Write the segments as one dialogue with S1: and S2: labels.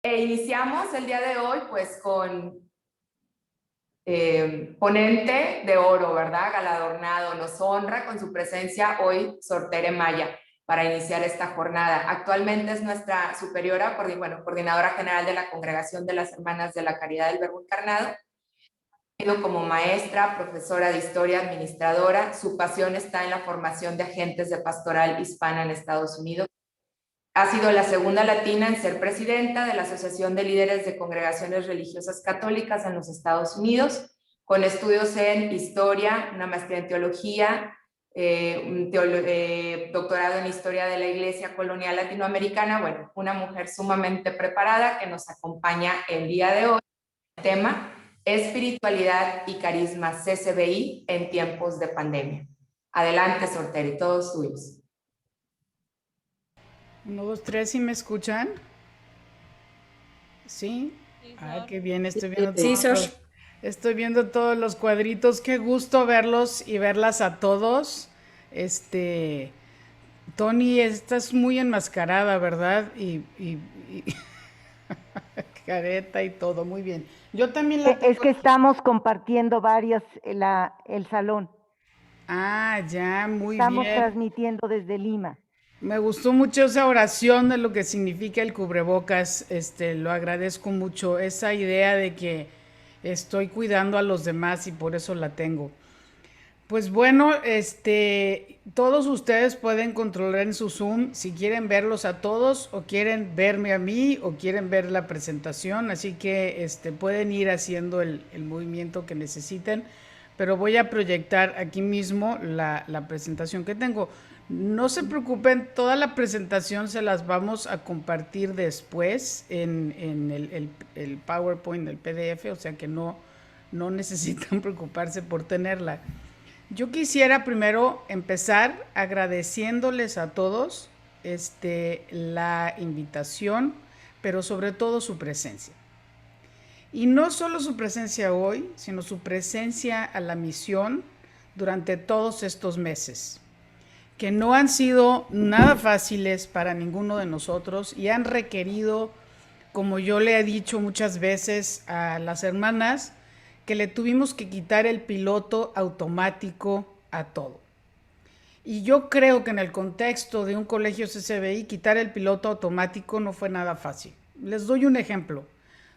S1: Iniciamos el día de hoy pues con ponente de oro, ¿verdad? Galardonado, nos honra con su presencia hoy Sor Tere Maya para iniciar esta jornada. Actualmente es nuestra superiora, coordinadora general de la Congregación de las Hermanas de la Caridad del Verbo Encarnado. Como maestra, profesora de historia, administradora, su pasión está en la formación de agentes de pastoral hispana en Estados Unidos. Ha sido la segunda latina en ser presidenta de la Asociación de Líderes de Congregaciones Religiosas Católicas en los Estados Unidos, con estudios en historia, una maestría en teología, doctorado en historia de la Iglesia Colonial Latinoamericana. Bueno, una mujer sumamente preparada que nos acompaña el día de hoy. El tema: espiritualidad y carisma CCBI en tiempos de pandemia. Adelante, Sor Tere, todos suyos.
S2: 1, 2, 3, ¿sí me escuchan? ¿Sí? Ah, qué bien, estoy viendo todos los cuadritos, qué gusto verlos y verlas a todos. Tony, estás muy enmascarada, ¿verdad? Y careta y todo, muy bien. Yo también la tengo.
S3: Es que estamos compartiendo varias, el salón.
S2: Ah, ya, muy
S3: Estamos
S2: bien.
S3: transmitiendo desde Lima.
S2: Me gustó mucho esa oración de lo que significa el cubrebocas. Lo agradezco mucho. Esa idea de que estoy cuidando a los demás y por eso la tengo. Pues bueno, todos ustedes pueden controlar en su Zoom si quieren verlos a todos o quieren verme a mí o quieren ver la presentación, así que pueden ir haciendo el movimiento que necesiten, pero voy a proyectar aquí mismo la presentación que tengo. No se preocupen, toda la presentación se las vamos a compartir después en el PowerPoint, el PDF, o sea que no necesitan preocuparse por tenerla. Yo quisiera primero empezar agradeciéndoles a todos la invitación, pero sobre todo su presencia. Y no solo su presencia hoy, sino su presencia a la misión durante todos estos meses, que no han sido nada fáciles para ninguno de nosotros y han requerido, como yo le he dicho muchas veces a las hermanas, que le tuvimos que quitar el piloto automático a todo. Y yo creo que en el contexto de un colegio CCBI, quitar el piloto automático no fue nada fácil. Les doy un ejemplo.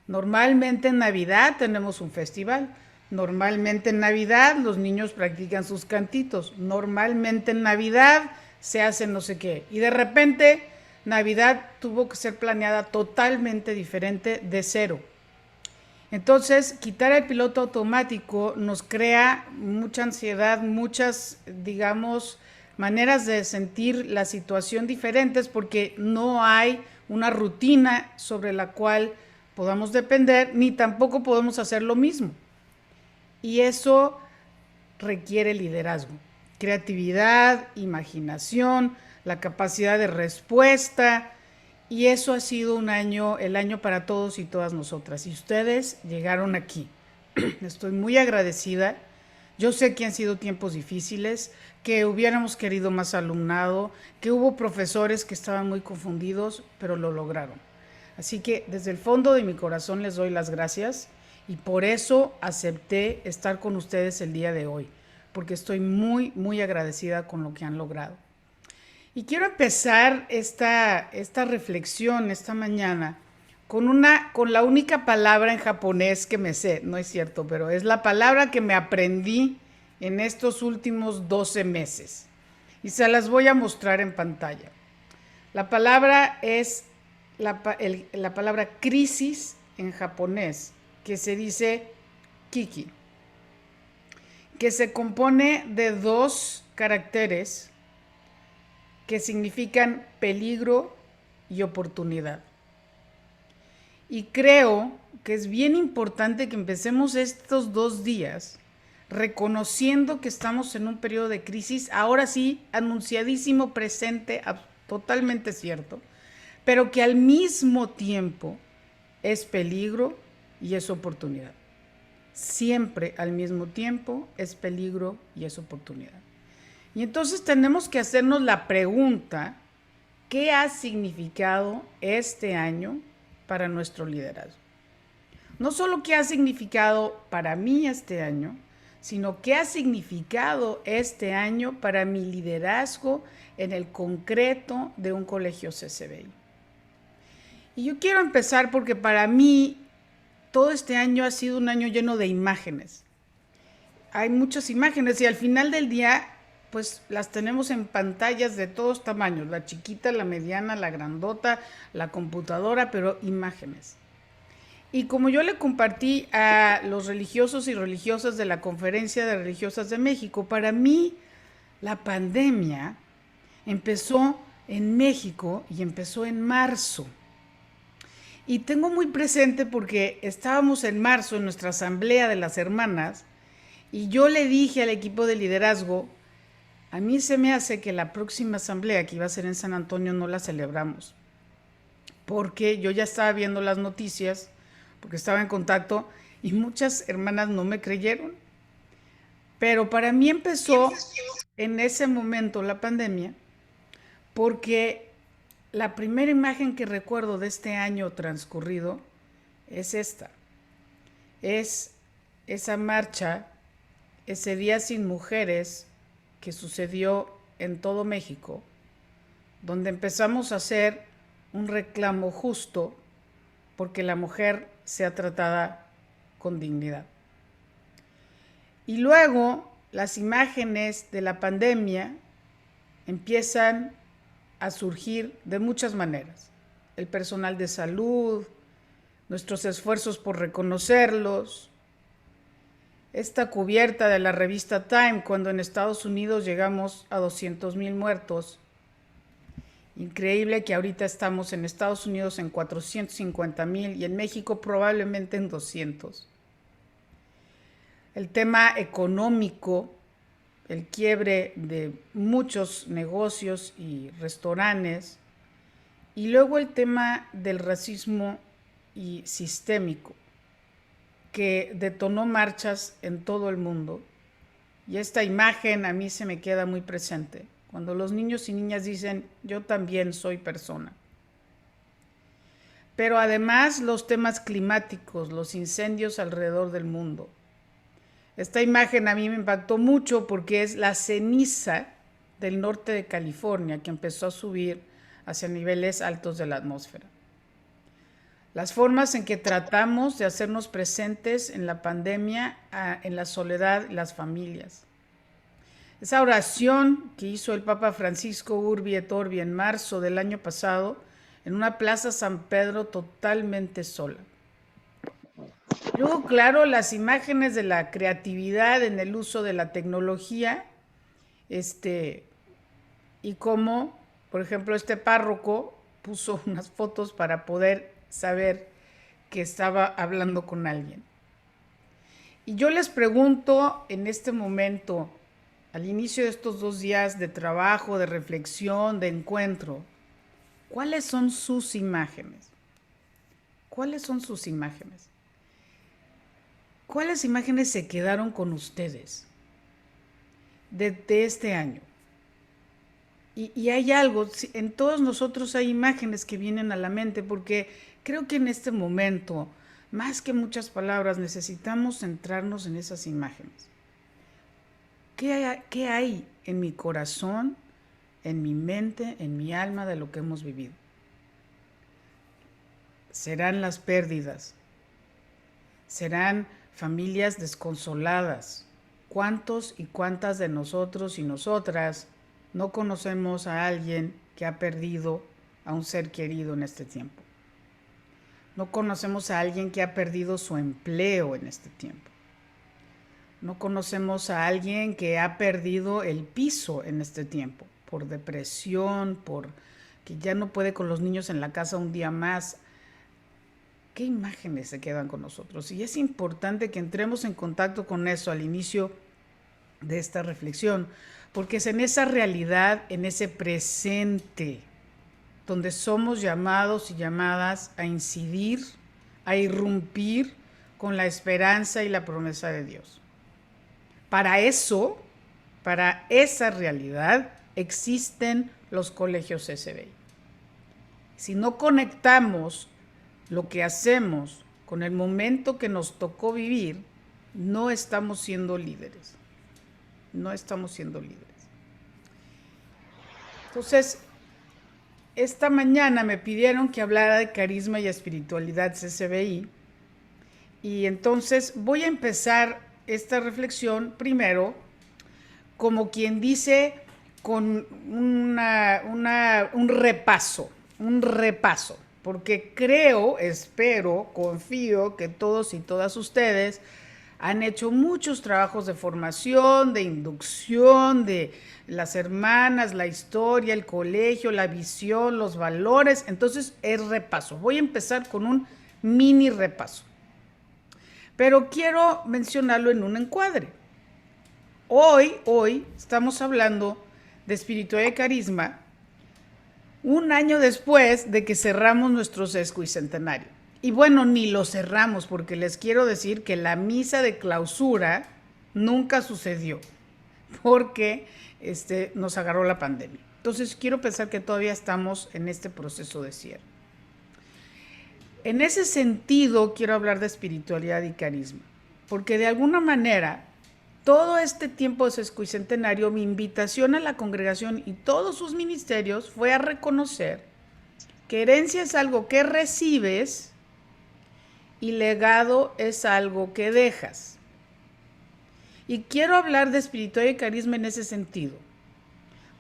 S2: Normalmente en Navidad tenemos un festival. Normalmente en Navidad los niños practican sus cantitos. Normalmente en Navidad se hace no sé qué. Y de repente Navidad tuvo que ser planeada totalmente diferente de cero. Entonces, quitar el piloto automático nos crea mucha ansiedad, muchas, digamos, maneras de sentir la situación diferentes porque no hay una rutina sobre la cual podamos depender, ni tampoco podemos hacer lo mismo. Y eso requiere liderazgo, creatividad, imaginación, la capacidad de respuesta. Y eso ha sido un año, el año para todos y todas nosotras. Y ustedes llegaron aquí. Estoy muy agradecida. Yo sé que han sido tiempos difíciles, que hubiéramos querido más alumnado, que hubo profesores que estaban muy confundidos, pero lo lograron. Así que desde el fondo de mi corazón les doy las gracias y por eso acepté estar con ustedes el día de hoy, porque estoy muy, muy agradecida con lo que han logrado. Y quiero empezar esta reflexión esta mañana con la única palabra en japonés que me sé. No es cierto, pero es la palabra que me aprendí en estos últimos 12 meses. Y se las voy a mostrar en pantalla. La palabra es la palabra crisis en japonés, que se dice kiki, que se compone de 2 caracteres que significan peligro y oportunidad. Y creo que es bien importante que empecemos estos 2 días reconociendo que estamos en un periodo de crisis, ahora sí, anunciadísimo, presente, totalmente cierto, pero que al mismo tiempo es peligro y es oportunidad. Siempre al mismo tiempo es peligro y es oportunidad. Y entonces tenemos que hacernos la pregunta, ¿qué ha significado este año para nuestro liderazgo. No solo qué ha significado para mí este año, sino qué ha significado este año para mi liderazgo en el concreto de un colegio CCBI. Y yo quiero empezar porque para mí todo este año ha sido un año lleno de imágenes. Hay muchas imágenes y al final del día, pues las tenemos en pantallas de todos tamaños, la chiquita, la mediana, la grandota, la computadora, pero imágenes. Y como yo le compartí a los religiosos y religiosas de la Conferencia de Religiosas de México, para mí la pandemia empezó en México y empezó en marzo. Y tengo muy presente porque estábamos en marzo en nuestra asamblea de las hermanas y yo le dije al equipo de liderazgo, a mí se me hace que la próxima asamblea que iba a ser en San Antonio no la celebramos, porque yo ya estaba viendo las noticias, porque estaba en contacto y muchas hermanas no me creyeron. Pero para mí empezó en ese momento la pandemia, porque la primera imagen que recuerdo de este año transcurrido es esta. Es esa marcha, ese Día Sin Mujeres que sucedió en todo México, donde empezamos a hacer un reclamo justo porque la mujer sea tratada con dignidad. Y luego las imágenes de la pandemia empiezan a surgir de muchas maneras. El personal de salud, nuestros esfuerzos por reconocerlos, esta cubierta de la revista Time cuando en Estados Unidos llegamos a 200,000 muertos. Increíble que ahorita estamos en Estados Unidos en 450,000 y en México probablemente en 200. El tema económico, el quiebre de muchos negocios y restaurantes, y luego el tema del racismo y sistémico, que detonó marchas en todo el mundo. Y esta imagen a mí se me queda muy presente, cuando los niños y niñas dicen, yo también soy persona. Pero además los temas climáticos, los incendios alrededor del mundo. Esta imagen a mí me impactó mucho porque es la ceniza del norte de California que empezó a subir hacia niveles altos de la atmósfera. Las formas en que tratamos de hacernos presentes en la pandemia, en la soledad y las familias. Esa oración que hizo el Papa Francisco Urbi et Orbi en marzo del año pasado en una plaza San Pedro totalmente sola. Luego, claro, las imágenes de la creatividad en el uso de la tecnología, y cómo, por ejemplo, este párroco puso unas fotos para poder saber que estaba hablando con alguien. Y yo les pregunto en este momento, al inicio de estos 2 días de trabajo, de reflexión, de encuentro, ¿cuáles son sus imágenes? ¿Cuáles son sus imágenes? ¿Cuáles imágenes se quedaron con ustedes de este año? Y hay algo, en todos nosotros hay imágenes que vienen a la mente, porque creo que en este momento, más que muchas palabras, necesitamos centrarnos en esas imágenes. ¿Qué hay en mi corazón, en mi mente, en mi alma de lo que hemos vivido? Serán las pérdidas, serán familias desconsoladas. ¿Cuántos y cuántas de nosotros y nosotras no conocemos a alguien que ha perdido a un ser querido en este tiempo? No conocemos a alguien que ha perdido su empleo en este tiempo. No conocemos a alguien que ha perdido el piso en este tiempo, por depresión, por que ya no puede con los niños en la casa un día más. ¿Qué imágenes se quedan con nosotros? Y es importante que entremos en contacto con eso al inicio de esta reflexión, porque es en esa realidad, en ese presente, donde somos llamados y llamadas a incidir, a irrumpir con la esperanza y la promesa de Dios. Para eso, para esa realidad, existen los colegios CCBI. Si no conectamos lo que hacemos con el momento que nos tocó vivir, no estamos siendo líderes. No estamos siendo líderes. Entonces, esta mañana me pidieron que hablara de carisma y espiritualidad CCBI. Y entonces voy a empezar esta reflexión primero, como quien dice, con un repaso, porque creo, espero, confío que todos y todas ustedes han hecho muchos trabajos de formación, de inducción, de las hermanas, la historia, el colegio, la visión, los valores. Entonces es repaso. Voy a empezar con un mini repaso. Pero quiero mencionarlo en un encuadre. Hoy estamos hablando de espiritualidad y carisma un año después de que cerramos nuestro sesquicentenario. Y bueno, ni lo cerramos, porque les quiero decir que la misa de clausura nunca sucedió, porque nos agarró la pandemia. Entonces quiero pensar que todavía estamos en este proceso de cierre. En ese sentido quiero hablar de espiritualidad y carisma, porque de alguna manera todo este tiempo de sesquicentenario mi invitación a la congregación y todos sus ministerios fue a reconocer que herencia es algo que recibes y legado es algo que dejas. Y quiero hablar de espiritualidad y carisma en ese sentido,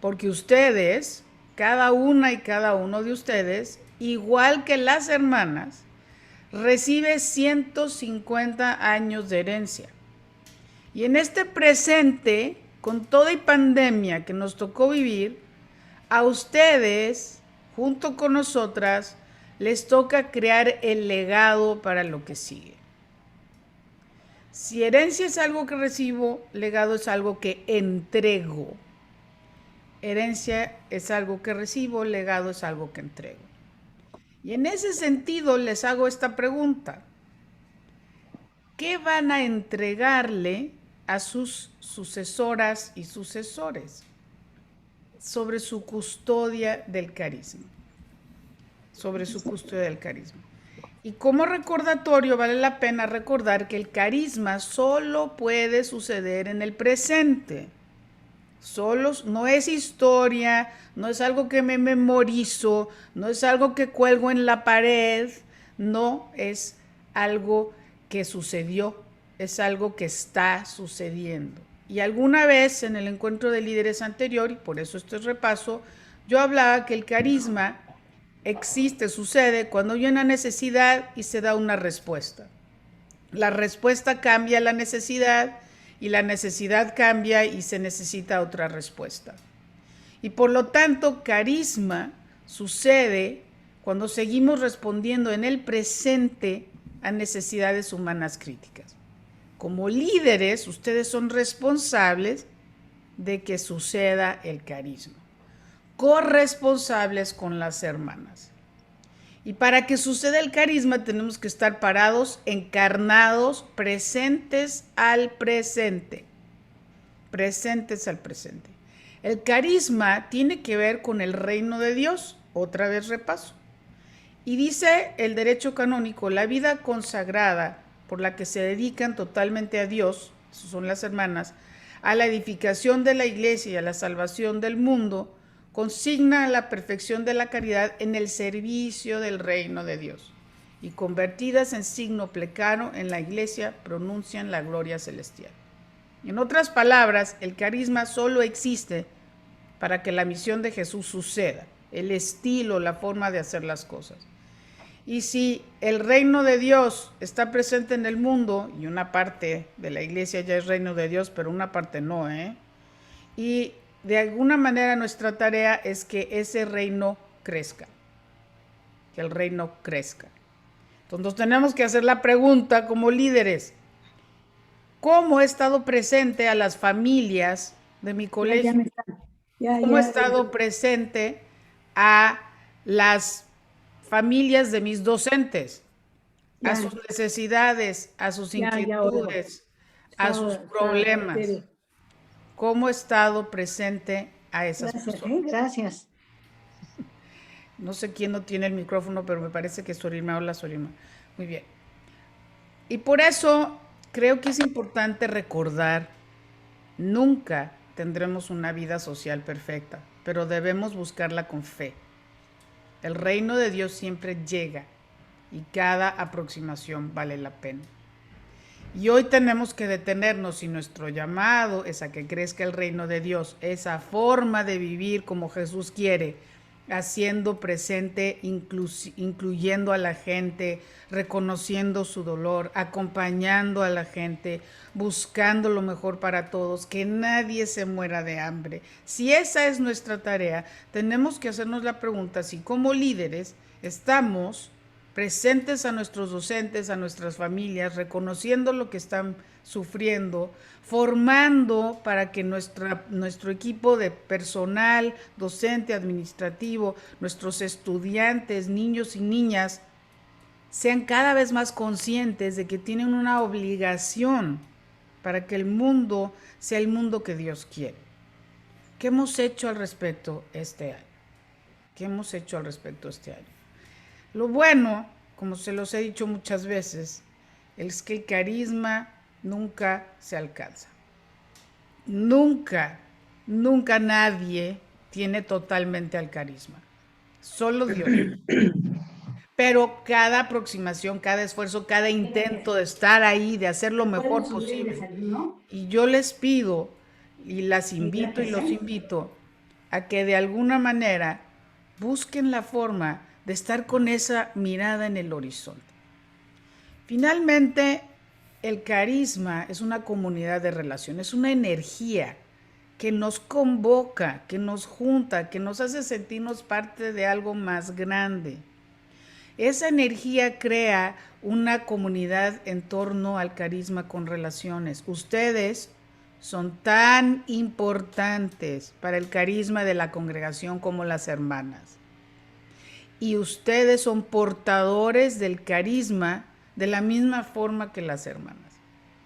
S2: porque ustedes, cada una y cada uno de ustedes, igual que las hermanas, recibe 150 años de herencia. Y en este presente, con toda y pandemia que nos tocó vivir, a ustedes, junto con nosotras, les toca crear el legado para lo que sigue. Si herencia es algo que recibo, legado es algo que entrego. Herencia es algo que recibo, legado es algo que entrego. Y en ese sentido les hago esta pregunta. ¿Qué van a entregarle a sus sucesoras y sucesores sobre su custodia del carisma? Sobre su custodia del carisma. Y como recordatorio vale la pena recordar que el carisma solo puede suceder en el presente. No es historia, no es algo que me memorizo, no es algo que cuelgo en la pared, no es algo que sucedió, es algo que está sucediendo. Y alguna vez en el encuentro de líderes anterior, y por eso esto es repaso, yo hablaba que el carisma existe, sucede cuando hay una necesidad y se da una respuesta. La respuesta cambia la necesidad y la necesidad cambia y se necesita otra respuesta. Y por lo tanto, carisma sucede cuando seguimos respondiendo en el presente a necesidades humanas críticas. Como líderes, ustedes son responsables de que suceda el carisma, corresponsables con las hermanas. Y para que suceda el carisma tenemos que estar parados, encarnados, presentes al presente. Presentes al presente. El carisma tiene que ver con el reino de Dios. Otra vez repaso. Y dice el derecho canónico, la vida consagrada por la que se dedican totalmente a Dios, esas son las hermanas, a la edificación de la iglesia y a la salvación del mundo, consigna la perfección de la caridad en el servicio del reino de Dios, y convertidas en signo plecaro en la iglesia pronuncian la gloria celestial. En otras palabras, el carisma solo existe para que la misión de Jesús suceda, el estilo, la forma de hacer las cosas. Y si el reino de Dios está presente en el mundo, y una parte de la iglesia ya es reino de Dios, pero una parte no, y de alguna manera nuestra tarea es que ese reino crezca, que el reino crezca. Entonces tenemos que hacer la pregunta como líderes, ¿cómo he estado presente a las familias de mi colegio? ¿Cómo he estado presente a las familias de mis docentes? A sus necesidades, a sus inquietudes, a sus problemas. ¿Cómo he estado presente a esas personas?
S4: Gracias.
S2: No sé quién no tiene el micrófono, pero me parece que es Sorilma. Hola, Sorilma. Muy bien. Y por eso creo que es importante recordar, nunca tendremos una vida social perfecta, pero debemos buscarla con fe. El reino de Dios siempre llega y cada aproximación vale la pena. Y hoy tenemos que detenernos, y nuestro llamado es a que crezca el reino de Dios, esa forma de vivir como Jesús quiere, haciendo presente, incluyendo a la gente, reconociendo su dolor, acompañando a la gente, buscando lo mejor para todos, que nadie se muera de hambre. Si esa es nuestra tarea, tenemos que hacernos la pregunta si como líderes estamos presentes a nuestros docentes, a nuestras familias, reconociendo lo que están sufriendo, formando para que nuestro equipo de personal, docente, administrativo, nuestros estudiantes, niños y niñas, sean cada vez más conscientes de que tienen una obligación para que el mundo sea el mundo que Dios quiere. ¿Qué hemos hecho al respecto este año? ¿Qué hemos hecho al respecto este año? Lo bueno, como se los he dicho muchas veces, es que el carisma nunca se alcanza. Nunca nadie tiene totalmente al carisma. Solo Dios. Pero cada aproximación, cada esfuerzo, cada intento de estar ahí, de hacer lo mejor posible. Y yo les pido y las invito y los invito a que de alguna manera busquen la forma de estar con esa mirada en el horizonte. Finalmente, el carisma es una comunidad de relaciones, es una energía que nos convoca, que nos junta, que nos hace sentirnos parte de algo más grande. Esa energía crea una comunidad en torno al carisma con relaciones. Ustedes son tan importantes para el carisma de la congregación como las hermanas. Y ustedes son portadores del carisma de la misma forma que las hermanas.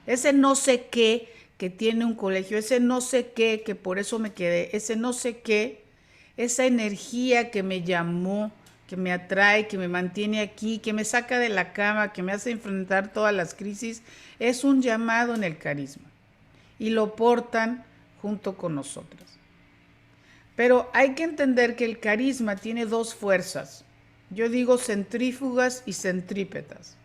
S2: Ese no sé qué que tiene un colegio, ese no sé qué que por eso me quedé, ese no sé qué, esa energía que me llamó, que me atrae, que me mantiene aquí, que me saca de la cama, que me hace enfrentar todas las crisis, es un llamado en el carisma. Y lo portan junto con nosotras. Pero hay que entender que el carisma tiene dos fuerzas. Yo digo centrífugas y centrípetas.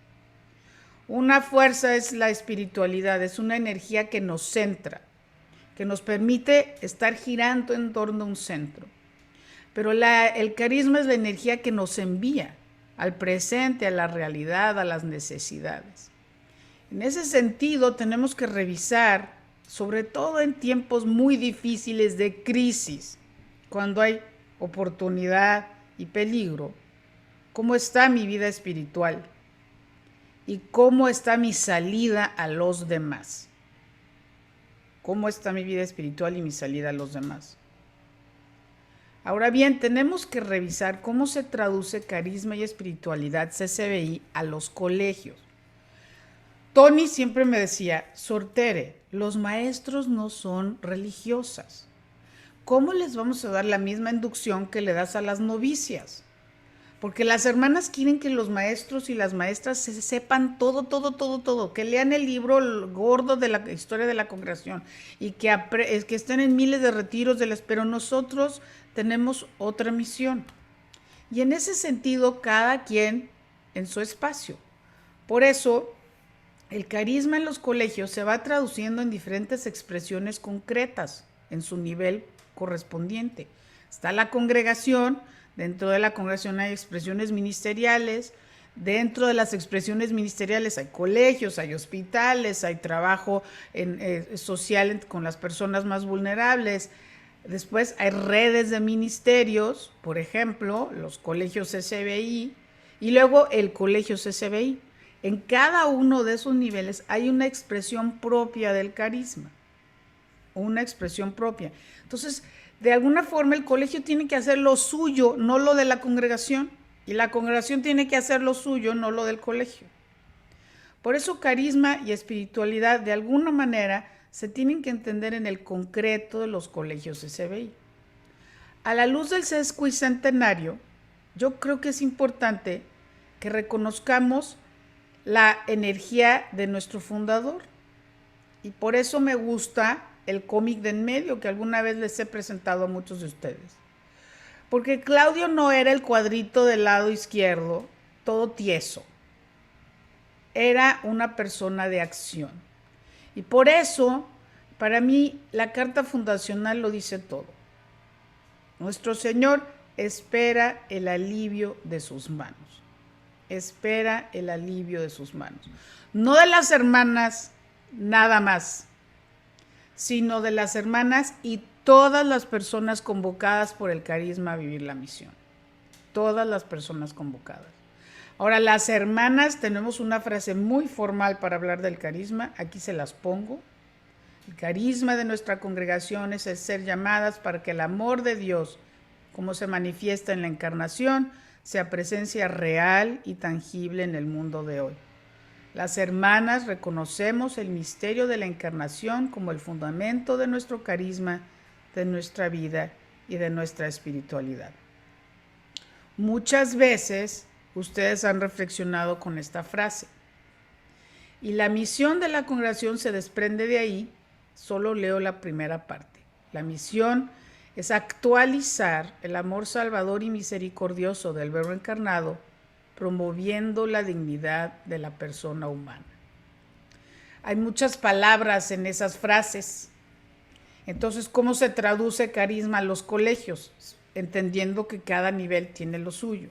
S2: Una fuerza es la espiritualidad, es una energía que nos centra, que nos permite estar girando en torno a un centro. Pero el carisma es la energía que nos envía al presente, a la realidad, a las necesidades. En ese sentido, tenemos que revisar, sobre todo en tiempos muy difíciles de crisis, cuando hay oportunidad y peligro, cómo está mi vida espiritual y cómo está mi salida a los demás. ¿Cómo está mi vida espiritual y mi salida a los demás? Ahora bien, tenemos que revisar cómo se traduce carisma y espiritualidad CCBI a los colegios. Tony siempre me decía, Sortere, los maestros no son religiosas. ¿Cómo les vamos a dar la misma inducción que le das a las novicias? Porque las hermanas quieren que los maestros y las maestras se sepan todo, que lean el libro gordo de la historia de la congregación y que estén en miles de retiros, pero nosotros tenemos otra misión. Y en ese sentido, cada quien en su espacio. Por eso, el carisma en los colegios se va traduciendo en diferentes expresiones concretas en su nivel correspondiente. Está la congregación. Dentro de la congregación hay expresiones ministeriales, dentro de las expresiones ministeriales hay colegios, hay hospitales, hay trabajo social con las personas más vulnerables. Después hay redes de ministerios, por ejemplo, los colegios CCBI y luego el colegio CCBI. En cada uno de esos niveles hay una expresión propia del carisma, una expresión propia. Entonces, de alguna forma el colegio tiene que hacer lo suyo, no lo de la congregación, y la congregación tiene que hacer lo suyo, no lo del colegio. Por eso carisma y espiritualidad de alguna manera se tienen que entender en el concreto de los colegios CCBI. A la luz del sesquicentenario, yo creo que es importante que reconozcamos la energía de nuestro fundador. Y por eso me gusta el cómic de en medio que alguna vez les he presentado a muchos de ustedes. Porque Claudio no era el cuadrito del lado izquierdo, todo tieso. Era una persona de acción. Y por eso, para mí, la carta fundacional lo dice todo. Nuestro Señor espera el alivio de sus manos. Espera el alivio de sus manos. No de las hermanas nada más, sino de las hermanas y todas las personas convocadas por el carisma a vivir la misión. Todas las personas convocadas. Ahora, las hermanas tenemos una frase muy formal para hablar del carisma. Aquí se las pongo. El carisma de nuestra congregación es el ser llamadas para que el amor de Dios, como se manifiesta en la encarnación, sea presencia real y tangible en el mundo de hoy. Las hermanas reconocemos el misterio de la encarnación como el fundamento de nuestro carisma, de nuestra vida y de nuestra espiritualidad. Muchas veces ustedes han reflexionado con esta frase. Y la misión de la congregación se desprende de ahí. Solo leo la primera parte. La misión es actualizar el amor salvador y misericordioso del Verbo encarnado, promoviendo la dignidad de la persona humana. Hay muchas palabras en esas frases. Entonces, ¿cómo se traduce carisma a los colegios? Entendiendo que cada nivel tiene lo suyo.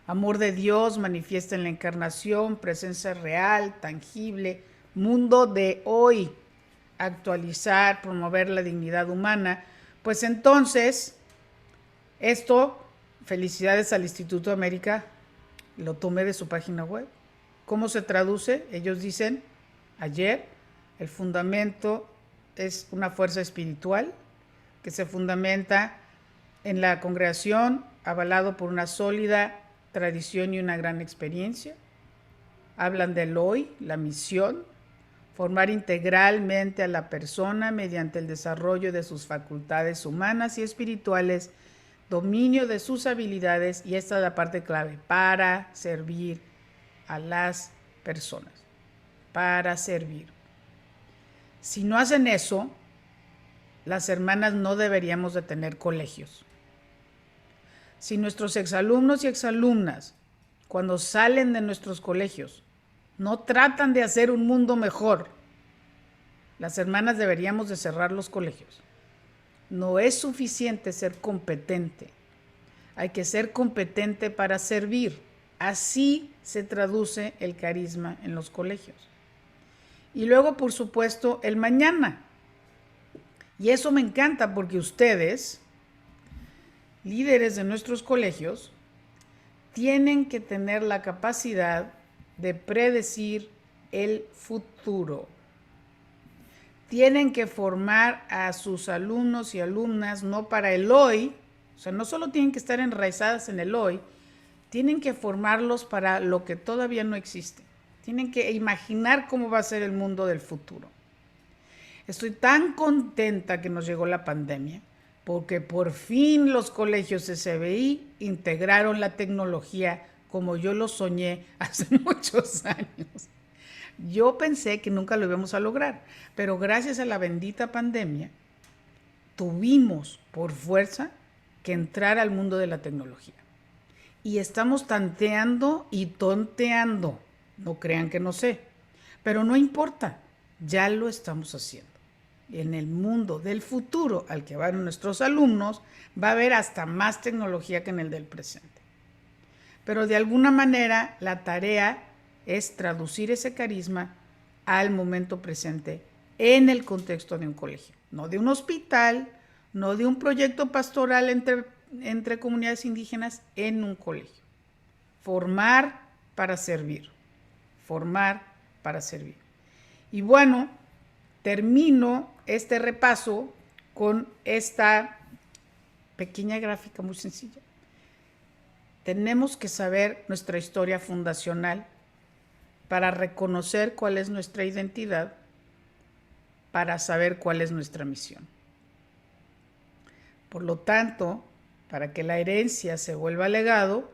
S2: Amor de Dios manifiesta en la encarnación, presencia real, tangible, mundo de hoy. Actualizar, promover la dignidad humana. Pues entonces, esto, felicidades al Instituto América, lo tomé de su página web. ¿Cómo se traduce? Ellos dicen, ayer, el fundamento es una fuerza espiritual que se fundamenta en la congregación, avalado por una sólida tradición y una gran experiencia. Hablan del hoy, la misión, formar integralmente a la persona mediante el desarrollo de sus facultades humanas y espirituales, dominio de sus habilidades, y esta es la parte clave, para servir a las personas, para servir. Si no hacen eso, las hermanas no deberíamos de tener colegios. Si nuestros exalumnos y exalumnas, cuando salen de nuestros colegios, no tratan de hacer un mundo mejor, las hermanas deberíamos de cerrar los colegios. No es suficiente ser competente. Hay que ser competente para servir. Así se traduce el carisma en los colegios. Y luego, por supuesto, el mañana. Y eso me encanta porque ustedes, líderes de nuestros colegios, tienen que tener la capacidad de predecir el futuro. Tienen que formar a sus alumnos y alumnas no para el hoy, o sea, no solo tienen que estar enraizadas en el hoy, tienen que formarlos para lo que todavía no existe. Tienen que imaginar cómo va a ser el mundo del futuro. Estoy tan contenta que nos llegó la pandemia, porque por fin los colegios SBI integraron la tecnología como yo lo soñé hace muchos años. Yo pensé que nunca lo íbamos a lograr, pero gracias a la bendita pandemia tuvimos por fuerza que entrar al mundo de la tecnología. Y estamos tanteando y tonteando, no crean que no sé, pero no importa, ya lo estamos haciendo. En el mundo del futuro al que van nuestros alumnos va a haber hasta más tecnología que en el del presente. Pero de alguna manera la tarea es traducir ese carisma al momento presente en el contexto de un colegio, no de un hospital, no de un proyecto pastoral entre comunidades indígenas, en un colegio. Formar para servir, formar para servir. Y bueno, termino este repaso con esta pequeña gráfica muy sencilla. Tenemos que saber nuestra historia fundacional para reconocer cuál es nuestra identidad, para saber cuál es nuestra misión. Por lo tanto, para que la herencia se vuelva legado,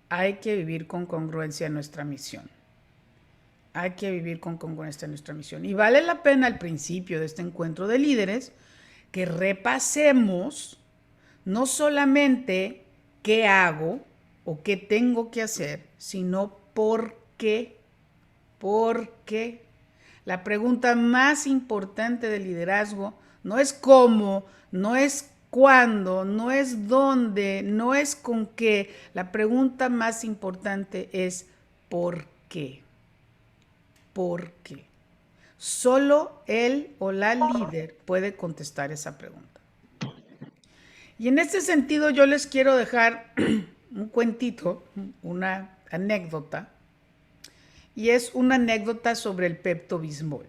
S2: hay que vivir con congruencia en nuestra misión. Hay que vivir con congruencia en nuestra misión. Y vale la pena al principio de este encuentro de líderes que repasemos no solamente qué hago o qué tengo que hacer, sino por qué. ¿Por qué? La pregunta más importante del liderazgo no es cómo, no es cuándo, no es dónde, no es con qué. La pregunta más importante es ¿por qué? ¿Por qué? Solo él o la líder puede contestar esa pregunta. Y en este sentido yo les quiero dejar un cuentito, una anécdota, y es una anécdota sobre el Pepto-Bismol.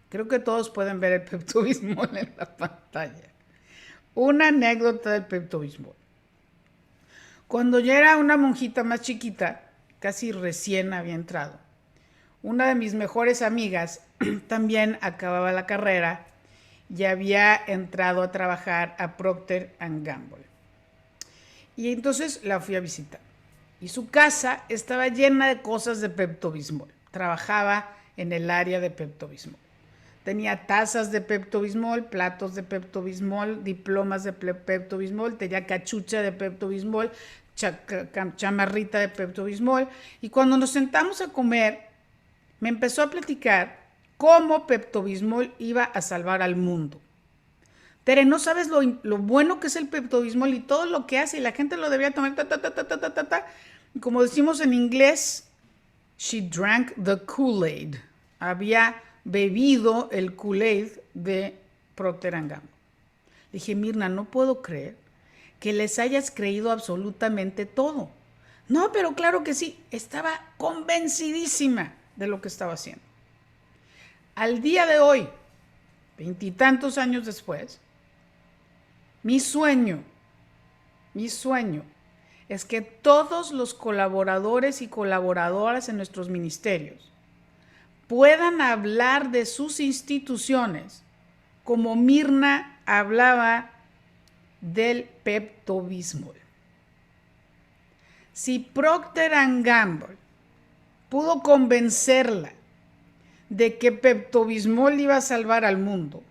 S2: Creo que todos pueden ver el Pepto-Bismol en la pantalla. Una anécdota del Pepto-Bismol. Cuando yo era una monjita más chiquita, casi recién había entrado, una de mis mejores amigas también acababa la carrera y había entrado a trabajar a Procter & Gamble. Y entonces la fui a visitar. Y su casa estaba llena de cosas de Pepto-Bismol. Trabajaba en el área de Pepto-Bismol. Tenía tazas de Pepto-Bismol, platos de Pepto-Bismol, diplomas de Pepto-Bismol, tenía cachucha de Pepto-Bismol, chamarrita de Pepto-Bismol. Y cuando nos sentamos a comer, me empezó a platicar cómo Pepto-Bismol iba a salvar al mundo. Tere, no sabes lo bueno que es el Pepto-Bismol y todo lo que hace, y la gente lo debía tomar, Como decimos en inglés, she drank the Kool-Aid. Había bebido el Kool-Aid de Procter & Gamble. Dije, Mirna, no puedo creer que les hayas creído absolutamente todo. No, pero claro que sí, estaba convencidísima de lo que estaba haciendo. Al día de hoy, 20 y tantos años después, mi sueño es que todos los colaboradores y colaboradoras en nuestros ministerios puedan hablar de sus instituciones como Mirna hablaba del Pepto-Bismol. Si Procter & Gamble pudo convencerla de que Pepto-Bismol iba a salvar al mundo,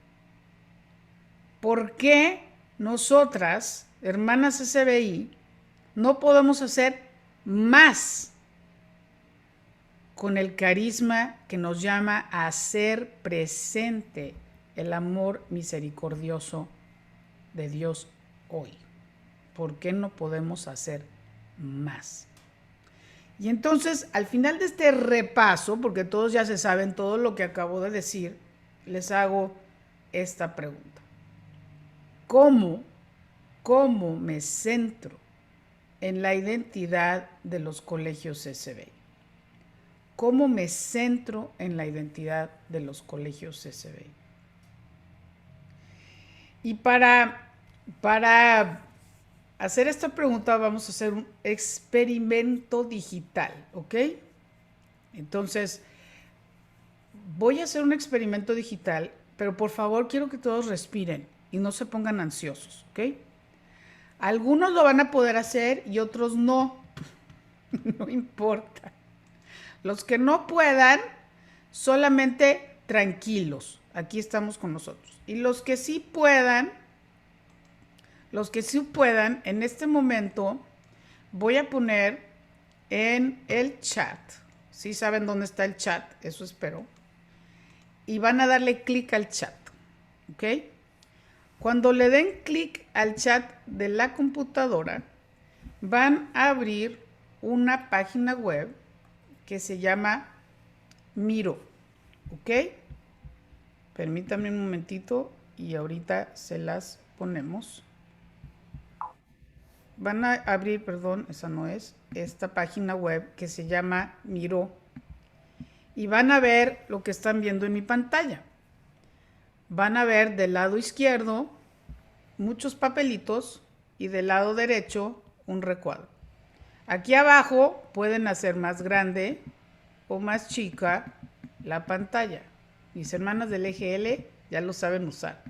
S2: ¿por qué nosotras, hermanas SBI, no podemos hacer más con el carisma que nos llama a hacer presente el amor misericordioso de Dios hoy? ¿Por qué no podemos hacer más? Y entonces, al final de este repaso, porque todos ya se saben todo lo que acabo de decir, les hago esta pregunta. ¿Cómo me centro en la identidad de los colegios SBI? ¿Cómo me centro en la identidad de los colegios SBI? Y para hacer esta pregunta vamos a hacer un experimento digital, ¿ok? Entonces, voy a hacer un experimento digital, pero por favor quiero que todos respiren y no se pongan ansiosos, ¿ok? Algunos lo van a poder hacer y otros no. No importa. Los que no puedan, solamente tranquilos. Aquí estamos con nosotros. Y los que sí puedan, en este momento voy a poner en el chat. ¿Sí saben dónde está el chat? Eso espero. Y van a darle clic al chat, ¿ok? Cuando le den clic al chat de la computadora, van a abrir una página web que se llama Miro, ¿ok? Permítanme un momentito y ahorita se las ponemos. Van a abrir, perdón, esa no es, esta página web que se llama Miro y van a ver lo que están viendo en mi pantalla. Van a ver del lado izquierdo muchos papelitos y del lado derecho un recuadro. Aquí abajo pueden hacer más grande o más chica la pantalla. Mis hermanas del EGL ya lo saben usar.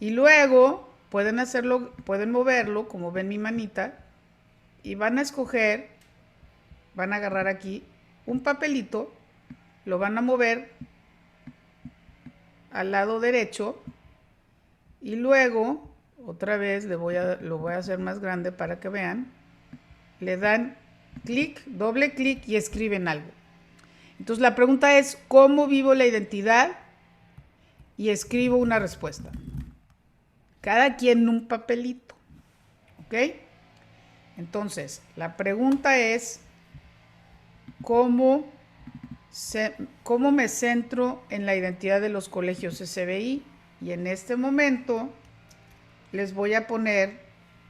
S2: Y luego pueden hacerlo, pueden moverlo, como ven mi manita, y van a escoger, van a agarrar aquí un papelito, lo van a mover al lado derecho y luego, otra vez lo voy a hacer más grande para que vean, le dan clic, doble clic y escriben algo. Entonces la pregunta es, ¿cómo vivo la identidad? Y escribo una respuesta. Cada quien un papelito, ¿ok? Entonces, la pregunta es, ¿cómo me centro en la identidad de los colegios SBI? Y en este momento les voy a poner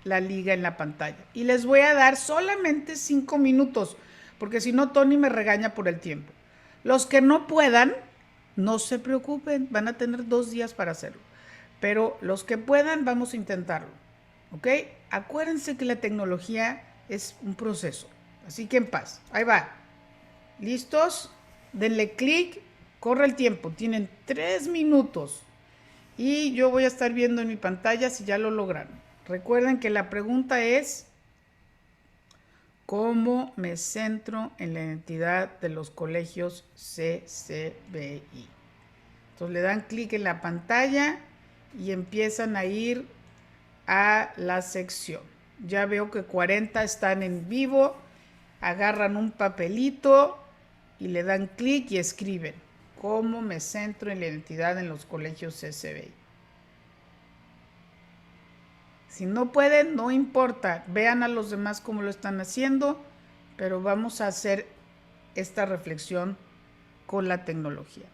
S2: la liga en la pantalla. Y les voy a dar solamente 5 minutos, porque si no, Tony me regaña por el tiempo. Los que no puedan, no se preocupen, van a tener 2 días para hacerlo. Pero los que puedan, vamos a intentarlo. ¿Ok? Acuérdense que la tecnología es un proceso. Así que en paz. Ahí va. ¿Listos? Denle clic. Corre el tiempo. Tienen 3 minutos. Y yo voy a estar viendo en mi pantalla si ya lo lograron. Recuerden que la pregunta es, ¿cómo me centro en la identidad de los colegios CCBI? Entonces le dan clic en la pantalla y empiezan a ir a la sección. Ya veo que 40 están en vivo. Agarran un papelito y le dan clic y escriben, ¿cómo me centro en la identidad en los colegios CCBI? Si no pueden, no importa, vean a los demás cómo lo están haciendo, pero vamos a hacer esta reflexión con la tecnología.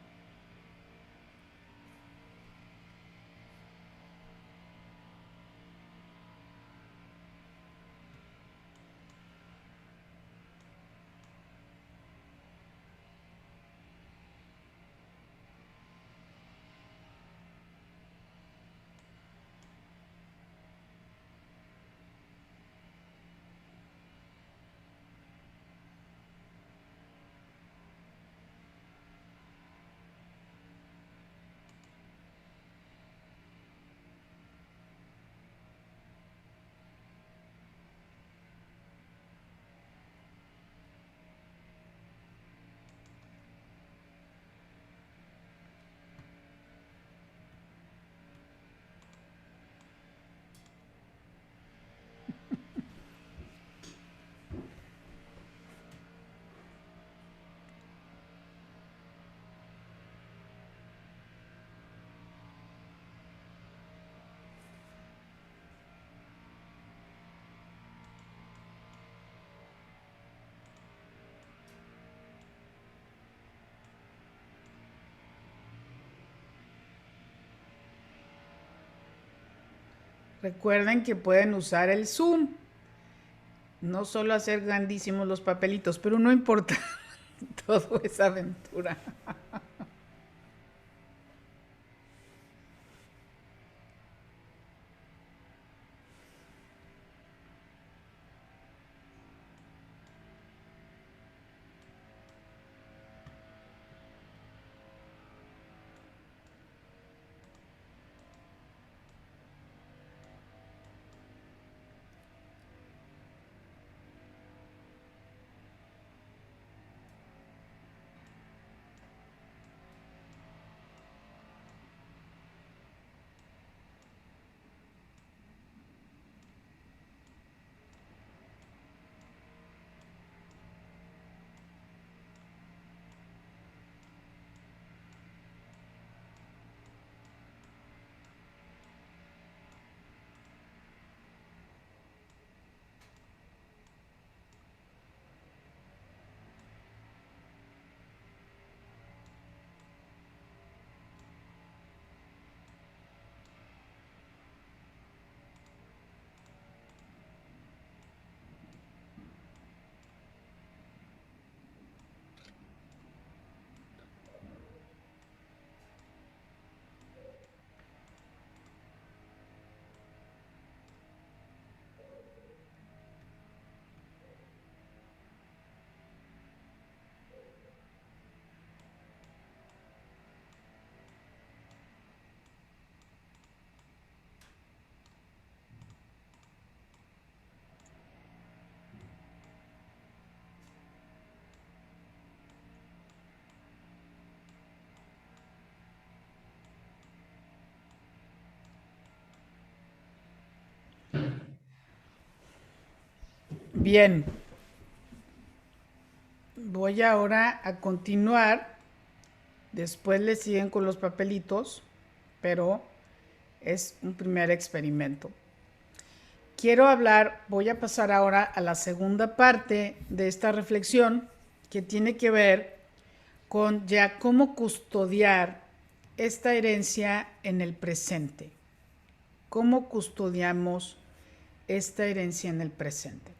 S2: Recuerden que pueden usar el zoom, no solo hacer grandísimos los papelitos, pero no importa, todo es aventura. Bien, voy ahora a continuar. Después le siguen con los papelitos, pero es un primer experimento. Voy a pasar ahora a la segunda parte de esta reflexión, que tiene que ver con ya cómo custodiar esta herencia en el presente. ¿Cómo custodiamos esta herencia en el presente?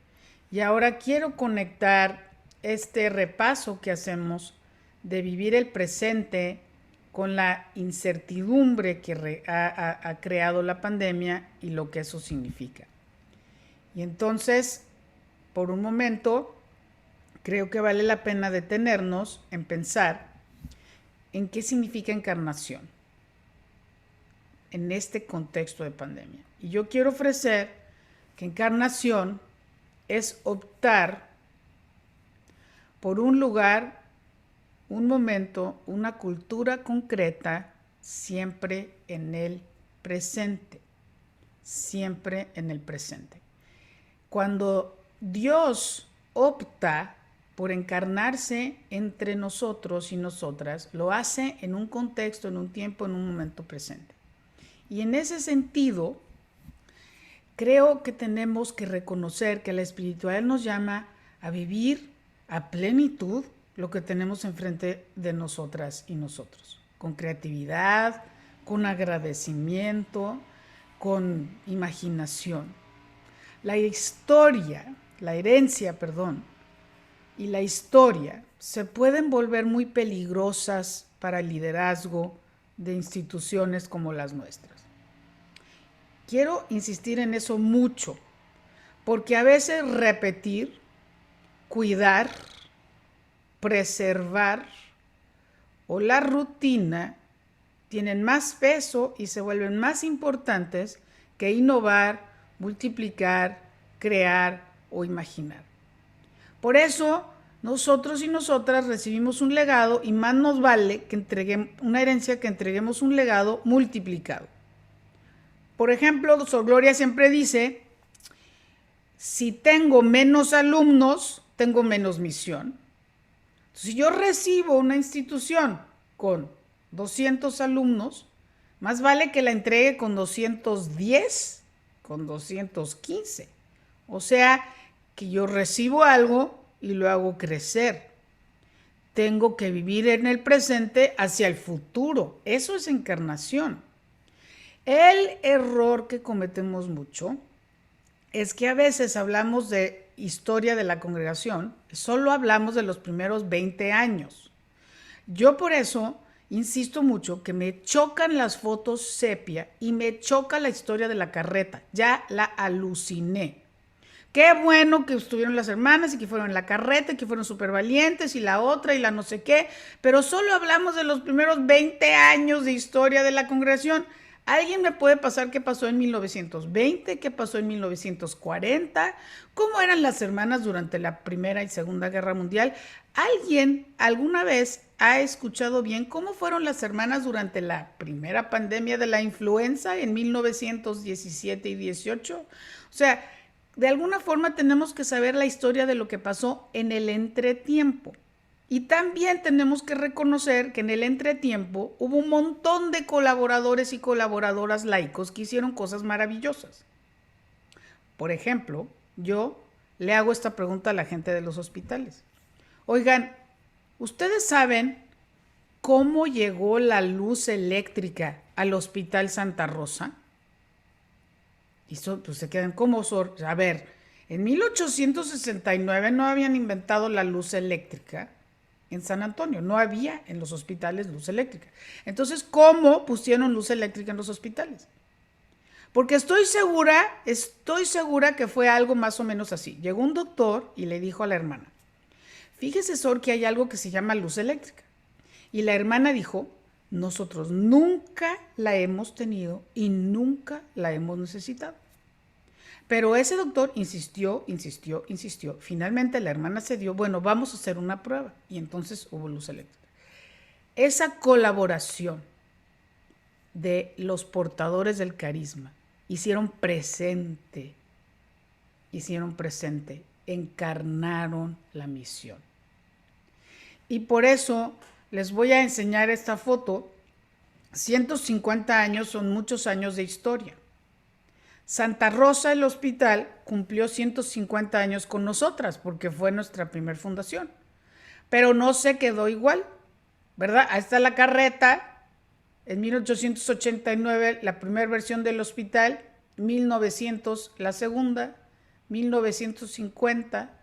S2: Y ahora quiero conectar este repaso que hacemos de vivir el presente con la incertidumbre que ha creado la pandemia y lo que eso significa. Y entonces, por un momento, creo que vale la pena detenernos en pensar en qué significa encarnación en este contexto de pandemia. Y yo quiero ofrecer que encarnación es optar por un lugar, un momento, una cultura concreta, siempre en el presente, siempre en el presente. Cuando Dios opta por encarnarse entre nosotros y nosotras, lo hace en un contexto, en un tiempo, en un momento presente. Y en ese sentido, creo que tenemos que reconocer que la espiritualidad nos llama a vivir a plenitud lo que tenemos enfrente de nosotras y nosotros, con creatividad, con agradecimiento, con imaginación. La herencia, y la historia se pueden volver muy peligrosas para el liderazgo de instituciones como las nuestras. Quiero insistir en eso mucho, porque a veces repetir, cuidar, preservar o la rutina tienen más peso y se vuelven más importantes que innovar, multiplicar, crear o imaginar. Por eso nosotros y nosotras recibimos un legado y más nos vale que entreguemos una herencia, que entreguemos un legado multiplicado. Por ejemplo, Sor Gloria siempre dice, si tengo menos alumnos, tengo menos misión. Si yo recibo una institución con 200 alumnos, más vale que la entregue con 210, con 215. O sea, que yo recibo algo y lo hago crecer. Tengo que vivir en el presente hacia el futuro. Eso es encarnación. El error que cometemos mucho es que a veces hablamos de historia de la congregación, solo hablamos de los primeros 20 años. Yo por eso insisto mucho que me chocan las fotos sepia y me choca la historia de la carreta. Ya la aluciné. Qué bueno que estuvieron las hermanas y que fueron en la carreta y que fueron súper valientes y la otra y la no sé qué, pero solo hablamos de los primeros 20 años de historia de la congregación. ¿Alguien me puede pasar qué pasó en 1920? ¿Qué pasó en 1940? ¿Cómo eran las hermanas durante la Primera y Segunda Guerra Mundial? ¿Alguien alguna vez ha escuchado bien cómo fueron las hermanas durante la primera pandemia de la influenza en 1917 y 18? O sea, de alguna forma tenemos que saber la historia de lo que pasó en el entretiempo. Y también tenemos que reconocer que en el entretiempo hubo un montón de colaboradores y colaboradoras laicos que hicieron cosas maravillosas. Por ejemplo, yo le hago esta pregunta a la gente de los hospitales. Oigan, ¿ustedes saben cómo llegó la luz eléctrica al Hospital Santa Rosa? Y pues se quedan como a ver, en 1869 no habían inventado la luz eléctrica en San Antonio, no había en los hospitales luz eléctrica. Entonces, ¿cómo pusieron luz eléctrica en los hospitales? Porque estoy segura que fue algo más o menos así. Llegó un doctor y le dijo a la hermana, fíjese, Sor, que hay algo que se llama luz eléctrica. Y la hermana dijo, nosotros nunca la hemos tenido y nunca la hemos necesitado. Pero ese doctor insistió. Finalmente la hermana cedió, bueno, vamos a hacer una prueba. Y entonces hubo luz eléctrica. Esa colaboración de los portadores del carisma hicieron presente encarnaron la misión. Y por eso les voy a enseñar esta foto. 150 años son muchos años de historia. Santa Rosa, el hospital, cumplió 150 años con nosotras porque fue nuestra primer fundación. Pero no se quedó igual, ¿verdad? Ahí está la carreta, en 1889 la primera versión del hospital, 1900 la segunda, 1950,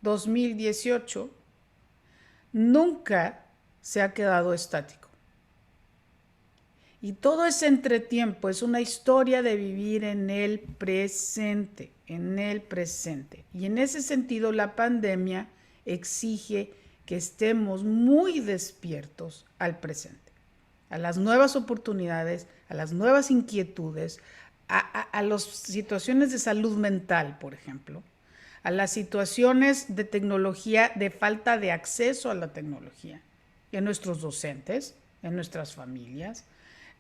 S2: 2018. Nunca se ha quedado estático. Y todo ese entretiempo es una historia de vivir en el presente, en el presente. Y en ese sentido la pandemia exige que estemos muy despiertos al presente, a las nuevas oportunidades, a las nuevas inquietudes, a las situaciones de salud mental, por ejemplo, a las situaciones de tecnología, de falta de acceso a la tecnología, en nuestros docentes, en nuestras familias,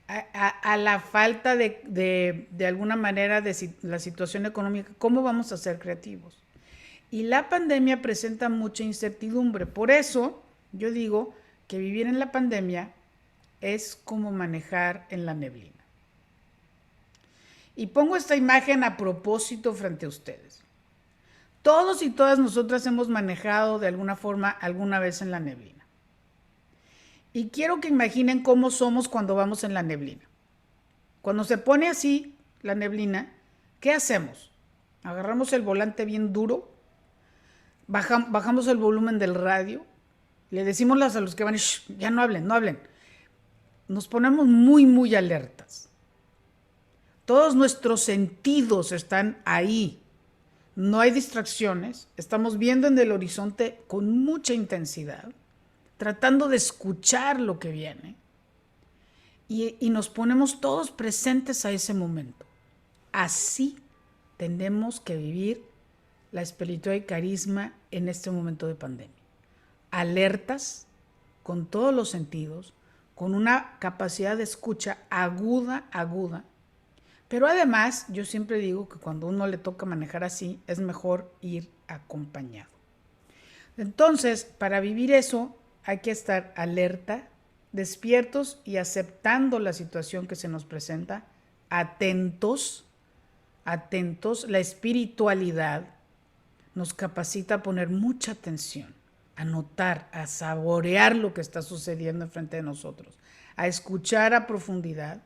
S2: a la falta de alguna manera de la situación económica. ¿Cómo vamos a ser creativos? Y la pandemia presenta mucha incertidumbre. Por eso yo digo que vivir en la pandemia es como manejar en la neblina. Y pongo esta imagen a propósito frente a ustedes. Todos y todas nosotras hemos manejado de alguna forma alguna vez en la neblina. Y quiero que imaginen cómo somos cuando vamos en la neblina. Cuando se pone así la neblina, ¿qué hacemos? Agarramos el volante bien duro, bajamos el volumen del radio, le decimos a los que van, ya no hablen, no hablen. Nos ponemos muy, muy alertas. Todos nuestros sentidos están ahí. No hay distracciones. Estamos viendo en el horizonte con mucha intensidad, tratando de escuchar lo que viene. Y nos ponemos todos presentes a ese momento. Así tenemos que vivir la espiritualidad y carisma en este momento de pandemia. Alertas, con todos los sentidos, con una capacidad de escucha aguda, Pero además, yo siempre digo que cuando uno le toca manejar así, es mejor ir acompañado. Entonces, para vivir eso, hay que estar alerta, despiertos y aceptando la situación que se nos presenta, atentos. La espiritualidad nos capacita a poner mucha atención, a notar, a saborear lo que está sucediendo enfrente de nosotros, a escuchar a profundidad,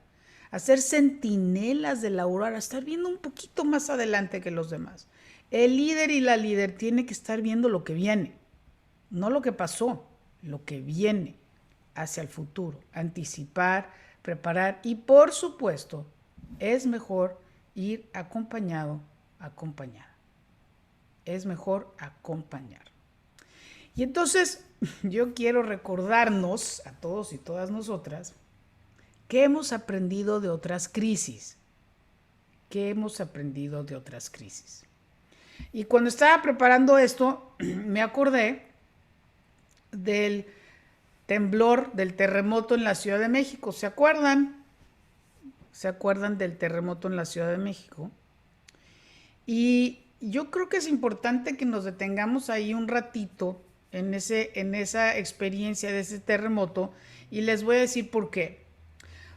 S2: a ser centinelas de la aurora, a estar viendo un poquito más adelante que los demás. El líder y la líder tiene que estar viendo lo que viene, no lo que pasó, lo que viene hacia el futuro, anticipar, preparar y por supuesto es mejor ir acompañada. Es mejor acompañar. Y entonces yo quiero recordarnos a todos y todas nosotras qué hemos aprendido de otras crisis. Y cuando estaba preparando esto, me acordé del temblor, del terremoto en la Ciudad de México. ¿Se acuerdan? ¿Se acuerdan del terremoto en la Ciudad de México? Y yo creo que es importante que nos detengamos ahí un ratito en esa experiencia de ese terremoto y les voy a decir por qué.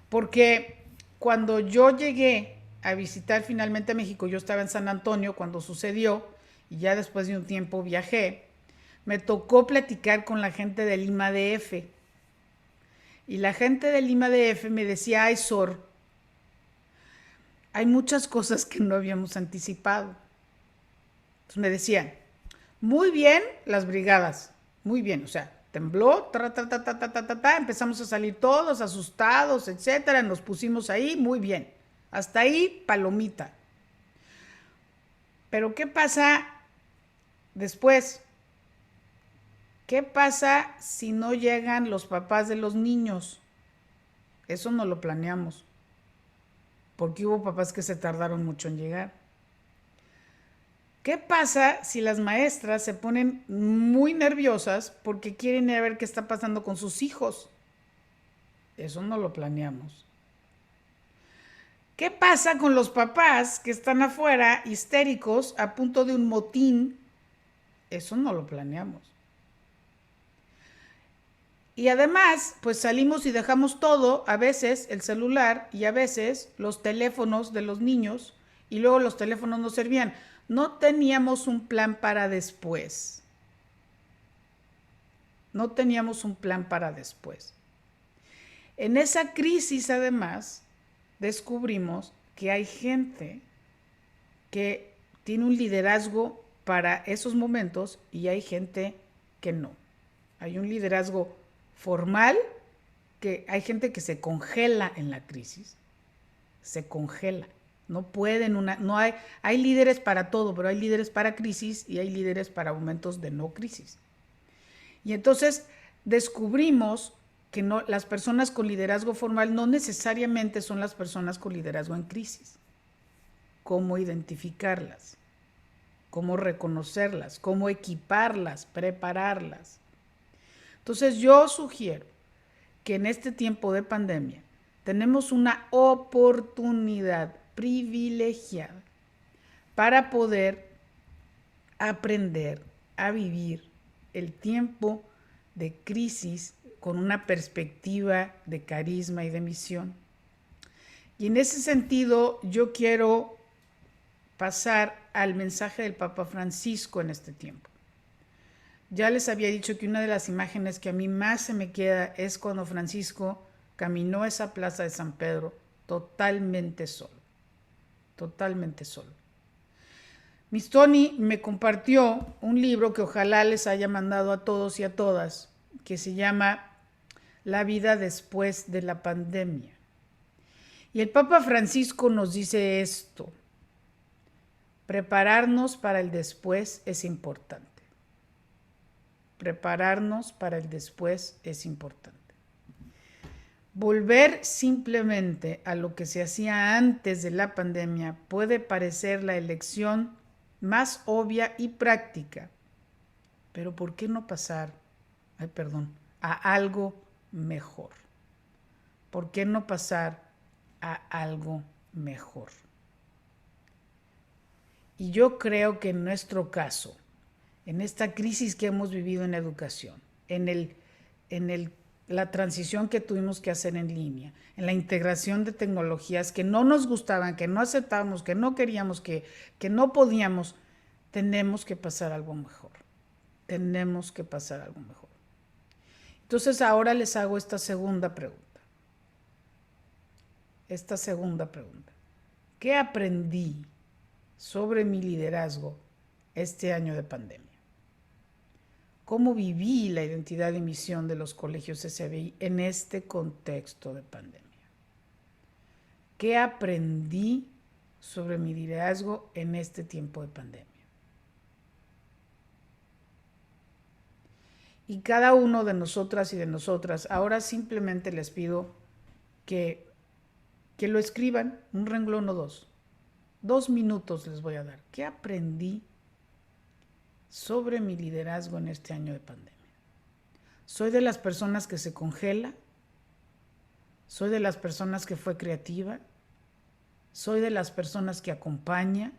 S2: Porque cuando yo llegué a visitar finalmente México, yo estaba en San Antonio cuando sucedió y ya después de un tiempo viajé, me tocó platicar con la gente del IMA-DF. Y la gente del IMA-DF me decía, ay, Sor, hay muchas cosas que no habíamos anticipado. Entonces me decían, muy bien las brigadas, muy bien, o sea, tembló, empezamos a salir todos asustados, etcétera, nos pusimos ahí, muy bien. Hasta ahí, palomita. Pero ¿qué pasa después? ¿Qué pasa si no llegan los papás de los niños? Eso no lo planeamos, porque hubo papás que se tardaron mucho en llegar. ¿Qué pasa si las maestras se ponen muy nerviosas porque quieren ir a ver qué está pasando con sus hijos? Eso no lo planeamos. ¿Qué pasa con los papás que están afuera histéricos a punto de un motín eso no lo planeamos. Y además, pues salimos y dejamos todo, a veces el celular y a veces los teléfonos de los niños, y luego los teléfonos no servían. No teníamos un plan para después. No teníamos un plan para después. En esa crisis, además, descubrimos que hay gente que tiene un liderazgo para esos momentos y hay gente que no. Hay un liderazgo formal, que hay gente que se congela en la crisis, se congela. No pueden, no hay líderes para todo, pero hay líderes para crisis y hay líderes para momentos de no crisis. Y entonces descubrimos que no, las personas con liderazgo formal no necesariamente son las personas con liderazgo en crisis. Cómo identificarlas, cómo reconocerlas, cómo equiparlas, prepararlas. Entonces yo sugiero que en este tiempo de pandemia tenemos una oportunidad privilegiada para poder aprender a vivir el tiempo de crisis con una perspectiva de carisma y de misión. Y en ese sentido, yo quiero pasar al mensaje del Papa Francisco en este tiempo. Ya les había dicho que una de las imágenes que a mí más se me queda es cuando Francisco caminó esa plaza de San Pedro totalmente solo. Totalmente solo. Miss Tony me compartió un libro que ojalá les haya mandado a todos y a todas, que se llama La vida después de la pandemia. Y el Papa Francisco nos dice esto: prepararnos para el después es importante. Prepararnos para el después es importante. Volver simplemente a lo que se hacía antes de la pandemia puede parecer la elección más obvia y práctica, pero ¿por qué no pasar, a algo mejor? ¿Por qué no pasar a algo mejor? Y yo creo que en nuestro caso, en esta crisis que hemos vivido en educación, la transición que tuvimos que hacer en línea, en la integración de tecnologías que no nos gustaban, que no aceptábamos, que no queríamos, que no podíamos, tenemos que pasar algo mejor. Tenemos que pasar algo mejor. Entonces ahora les hago esta segunda pregunta. ¿Qué aprendí sobre mi liderazgo este año de pandemia? ¿Cómo viví la identidad y misión de los colegios SBI en este contexto de pandemia? ¿Qué aprendí sobre mi liderazgo en este tiempo de pandemia? Y cada uno de nosotras y de nosotras, ahora simplemente les pido que lo escriban, un renglón o dos. 2 minutos les voy a dar. ¿Qué aprendí sobre mi liderazgo en este año de pandemia? ¿Soy de las personas que se congela? ¿Soy de las personas que fue creativa? ¿Soy de las personas que acompaña?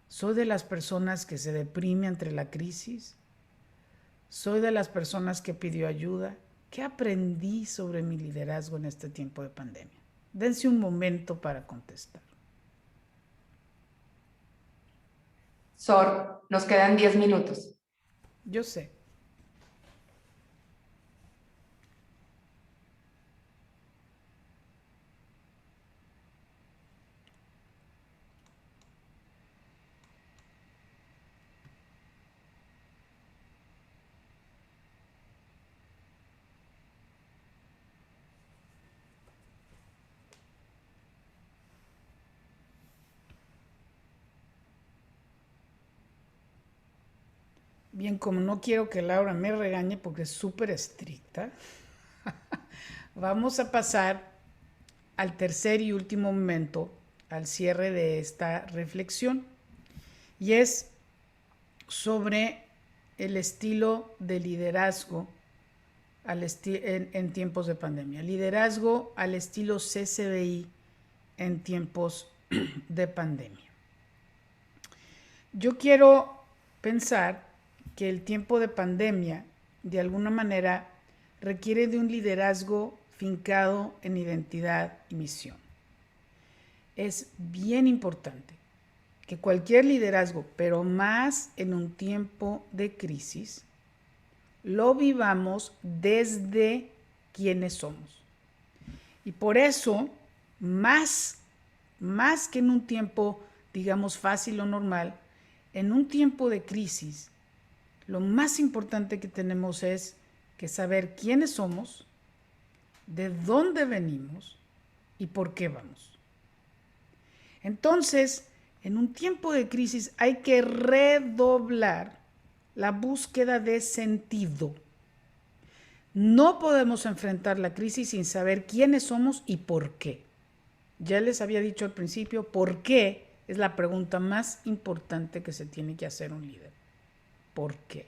S2: ¿Soy de las personas que se deprime ante la crisis? ¿Soy de las personas que pidió ayuda? ¿Qué aprendí sobre mi liderazgo en este tiempo de pandemia? Dense un momento para contestar.
S1: Sor, nos quedan 10 minutos.
S2: Yo sé. Bien, como no quiero que Laura me regañe porque es súper estricta, vamos a pasar al tercer y último momento, al cierre de esta reflexión, y es sobre el estilo de liderazgo en tiempos de pandemia. Liderazgo al estilo CCBI en tiempos de pandemia. Yo quiero pensar que el tiempo de pandemia, de alguna manera, requiere de un liderazgo fincado en identidad y misión. Es bien importante que cualquier liderazgo, pero más en un tiempo de crisis, lo vivamos desde quienes somos. Y por eso, más que en un tiempo, digamos, fácil o normal, en un tiempo de crisis, lo más importante que tenemos es que saber quiénes somos, de dónde venimos y por qué vamos. Entonces, en un tiempo de crisis hay que redoblar la búsqueda de sentido. No podemos enfrentar la crisis sin saber quiénes somos y por qué. Ya les había dicho al principio, ¿por qué? Es la pregunta más importante que se tiene que hacer un líder. ¿Por qué?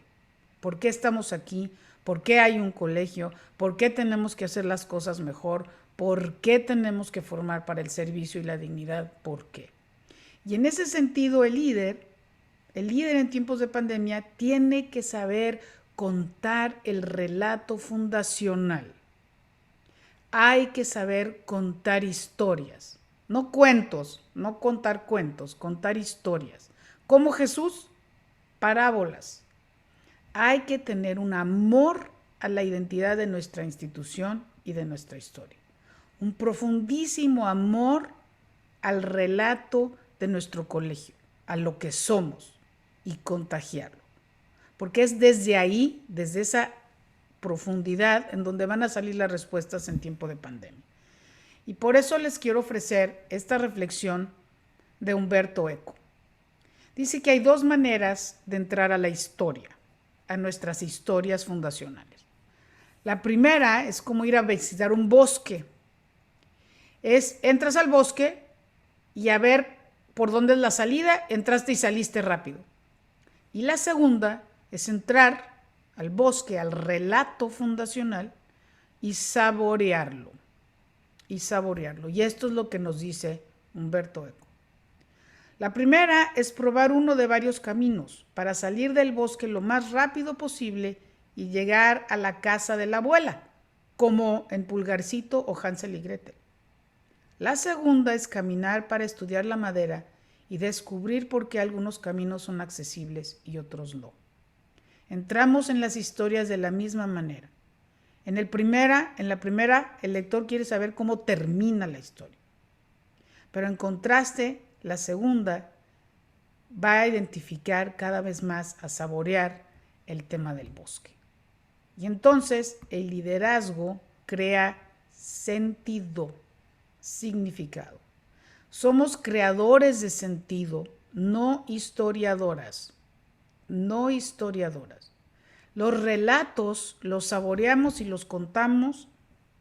S2: ¿Por qué estamos aquí? ¿Por qué hay un colegio? ¿Por qué tenemos que hacer las cosas mejor? ¿Por qué tenemos que formar para el servicio y la dignidad? ¿Por qué? Y en ese sentido, el líder en tiempos de pandemia tiene que saber contar el relato fundacional. Hay que saber contar historias, no cuentos, no contar cuentos, contar historias. Como Jesús, parábolas. Hay que tener un amor a la identidad de nuestra institución y de nuestra historia. Un profundísimo amor al relato de nuestro colegio, a lo que somos, y contagiarlo. Porque es desde ahí, desde esa profundidad, en donde van a salir las respuestas en tiempo de pandemia. Y por eso les quiero ofrecer esta reflexión de Humberto Eco. Dice que hay dos maneras de entrar a la historia, a nuestras historias fundacionales. La primera es como ir a visitar un bosque. Entras al bosque y a ver por dónde es la salida, entraste y saliste rápido. Y la segunda es entrar al bosque, al relato fundacional y saborearlo. Y esto es lo que nos dice Humberto Eco. La primera es probar uno de varios caminos para salir del bosque lo más rápido posible y llegar a la casa de la abuela, como en Pulgarcito o Hansel y Gretel. La segunda es caminar para estudiar la madera y descubrir por qué algunos caminos son accesibles y otros no. Entramos en las historias de la misma manera. En la primera, el lector quiere saber cómo termina la historia. Pero en contraste, la segunda va a identificar cada vez más, a saborear el tema del bosque. Y entonces el liderazgo crea sentido, significado. Somos creadores de sentido, no historiadoras. No historiadoras. Los relatos los saboreamos y los contamos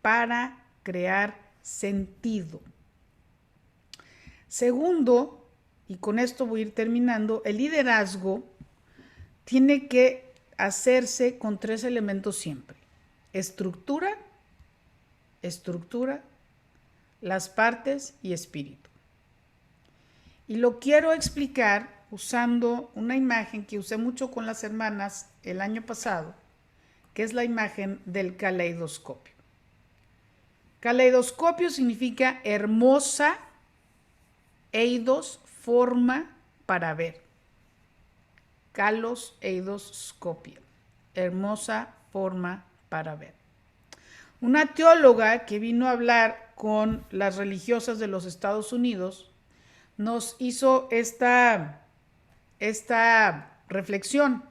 S2: para crear sentido. Segundo, y con esto voy a ir terminando, el liderazgo tiene que hacerse con tres elementos siempre. Estructura, las partes y espíritu. Y lo quiero explicar usando una imagen que usé mucho con las hermanas el año pasado, que es la imagen del caleidoscopio. Caleidoscopio significa hermosa, eidos, forma para ver. Kalos, eidos, scopio. Hermosa forma para ver. Una teóloga que vino a hablar con las religiosas de los Estados Unidos nos hizo esta reflexión.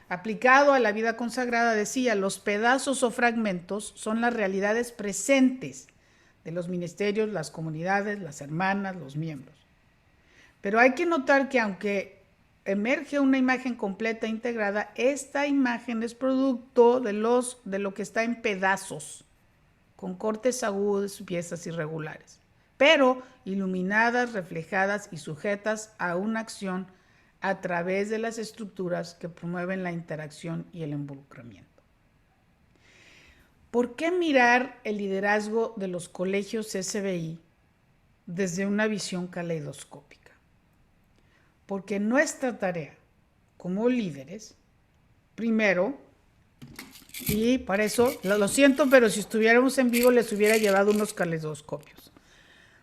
S2: Aplicado a la vida consagrada, decía, los pedazos o fragmentos son las realidades presentes de los ministerios, las comunidades, las hermanas, los miembros. Pero hay que notar que aunque emerge una imagen completa e integrada, esta imagen es producto de lo que está en pedazos, con cortes agudos y piezas irregulares, pero iluminadas, reflejadas y sujetas a una acción a través de las estructuras que promueven la interacción y el involucramiento. ¿Por qué mirar el liderazgo de los colegios SBI desde una visión caleidoscópica? Porque nuestra tarea como líderes primero, y para eso, lo siento, pero si estuviéramos en vivo les hubiera llevado unos caleidoscopios.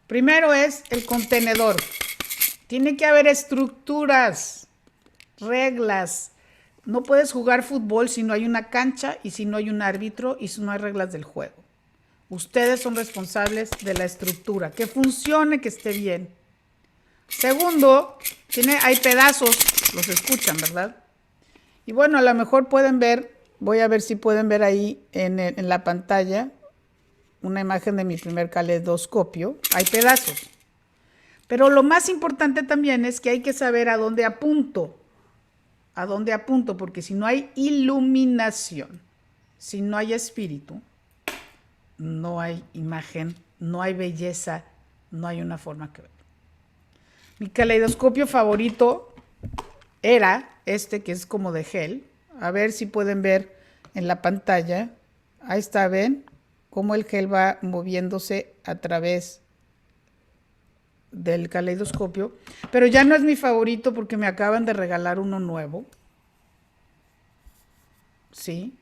S2: Primero es el contenedor. Tiene que haber estructuras, reglas. No puedes jugar fútbol si no hay una cancha y si no hay un árbitro y si no hay reglas del juego. Ustedes son responsables de la estructura, que funcione, que esté bien. Segundo, hay pedazos, los escuchan, ¿verdad? Y bueno, a lo mejor pueden ver, voy a ver si pueden ver ahí en la pantalla una imagen de mi primer caleidoscopio. Hay pedazos. Pero lo más importante también es que hay que saber a dónde apunto. A dónde apunto, porque si no hay iluminación, si no hay espíritu, no hay imagen, no hay belleza, no hay una forma que ver. Mi caleidoscopio favorito era este, que es como de gel. A ver si pueden ver en la pantalla. Ahí está, ¿ven? Cómo el gel va moviéndose a través del caleidoscopio. Pero ya no es mi favorito porque me acaban de regalar uno nuevo. ¿Sí?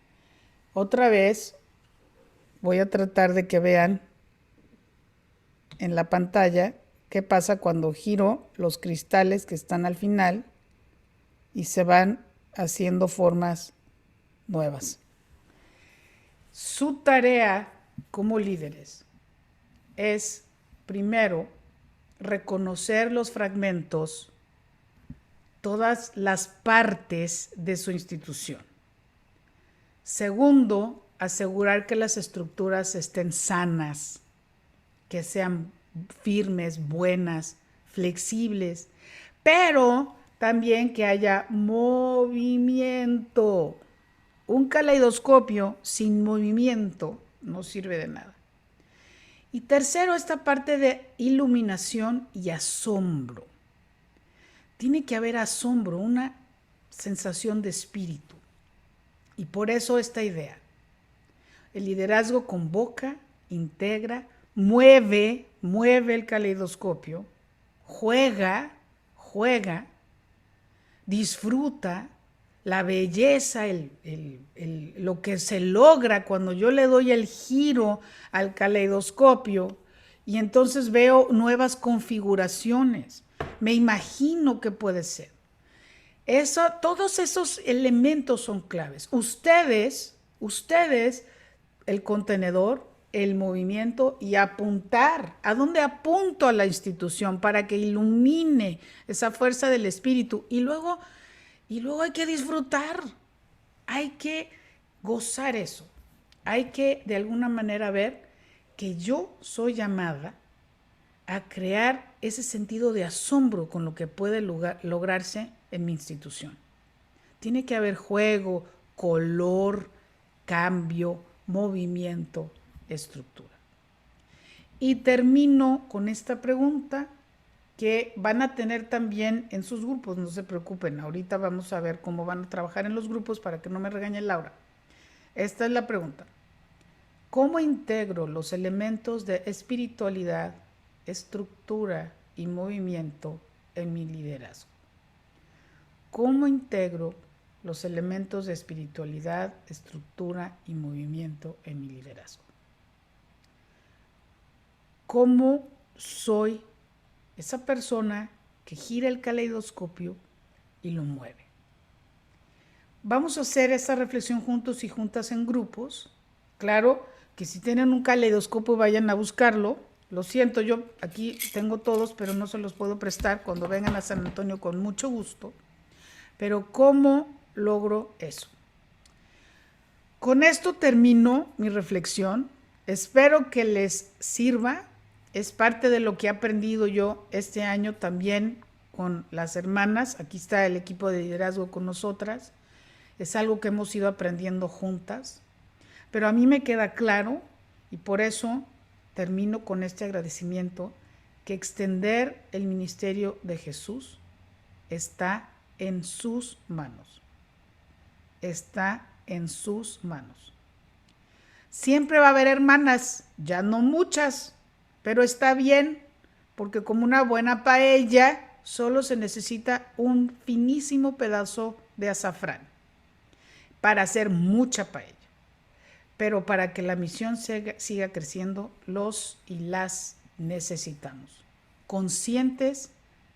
S2: Otra vez voy a tratar de que vean en la pantalla qué pasa cuando giro los cristales que están al final y se van haciendo formas nuevas. Su tarea como líderes es, primero, reconocer los fragmentos, todas las partes de su institución. Segundo, asegurar que las estructuras estén sanas, que sean firmes, buenas, flexibles, pero también que haya movimiento. Un caleidoscopio sin movimiento no sirve de nada. Y tercero, esta parte de iluminación y asombro. Tiene que haber asombro, una sensación de espíritu. Y por eso esta idea. El liderazgo convoca, integra, mueve el caleidoscopio, juega, disfruta la belleza, lo que se logra cuando yo le doy el giro al caleidoscopio y entonces veo nuevas configuraciones. Me imagino que puede ser. Todos esos elementos son claves. Ustedes, el contenedor, el movimiento y apuntar. ¿A dónde apunto a la institución para que ilumine esa fuerza del espíritu? Y luego hay que disfrutar, hay que gozar eso. Hay que de alguna manera ver que yo soy llamada a crear ese sentido de asombro con lo que puede lograrse en mi institución. Tiene que haber juego, color, cambio, movimiento, estructura. Y termino con esta pregunta que van a tener también en sus grupos, no se preocupen, ahorita vamos a ver cómo van a trabajar en los grupos para que no me regañe Laura. Esta es la pregunta. ¿Cómo integro los elementos de espiritualidad, estructura y movimiento en mi liderazgo? ¿Cómo integro los elementos de espiritualidad, estructura y movimiento en mi liderazgo? ¿Cómo soy esa persona que gira el caleidoscopio y lo mueve? Vamos a hacer esta reflexión juntos y juntas en grupos. Claro que si tienen un caleidoscopio vayan a buscarlo. Lo siento, yo aquí tengo todos, pero no se los puedo prestar. Cuando vengan a San Antonio con mucho gusto. Pero ¿cómo logro eso? Con esto termino mi reflexión. Espero que les sirva. Es parte de lo que he aprendido yo este año también con las hermanas. Aquí está el equipo de liderazgo con nosotras. Es algo que hemos ido aprendiendo juntas. Pero a mí me queda claro, y por eso termino con este agradecimiento, que extender el ministerio de Jesús está en sus manos. Está en sus manos. Siempre va a haber hermanas, ya no muchas, pero está bien, porque como una buena paella, solo se necesita un finísimo pedazo de azafrán. para hacer mucha paella. Pero para que la misión siga creciendo, los y las necesitamos. Conscientes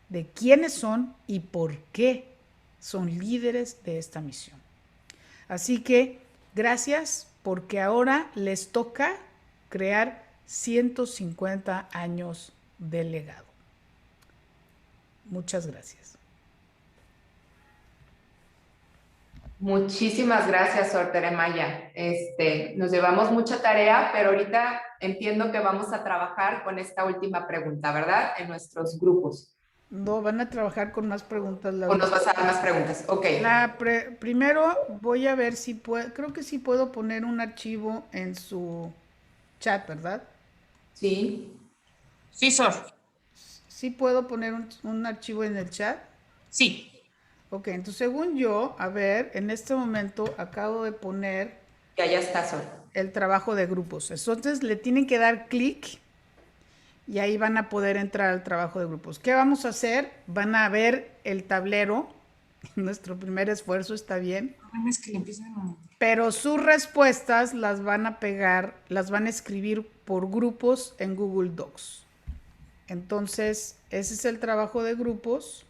S2: de quiénes son y por qué son líderes de esta misión. Así que gracias, porque ahora les toca crear 150 años de legado. Muchas gracias.
S1: Muchísimas gracias, Sor Tere Maya. Nos llevamos mucha tarea, pero ahorita entiendo que vamos a trabajar con esta última pregunta, ¿verdad? En nuestros grupos.
S2: No, van a trabajar con más preguntas.
S1: ¿O nos vas a dar más preguntas? Ok.
S2: Primero voy a ver si puedo, creo que sí puedo poner un archivo en su chat, ¿verdad?
S1: Sí.
S4: Sí, Sor.
S2: ¿Sí puedo poner un archivo en el chat?
S4: Sí.
S2: Ok, entonces según yo, a ver, en este momento acabo de poner
S1: Ya está, Sor.
S2: el trabajo de grupos. Entonces le tienen que dar clic y ahí van a poder entrar al trabajo de grupos. ¿Qué vamos a hacer? Van a ver el tablero. Nuestro primer esfuerzo está bien.
S4: Es que le empiezan a...
S2: Pero sus respuestas las van a pegar, las van a escribir por grupos en Google Docs. Entonces, ese es el trabajo de grupos.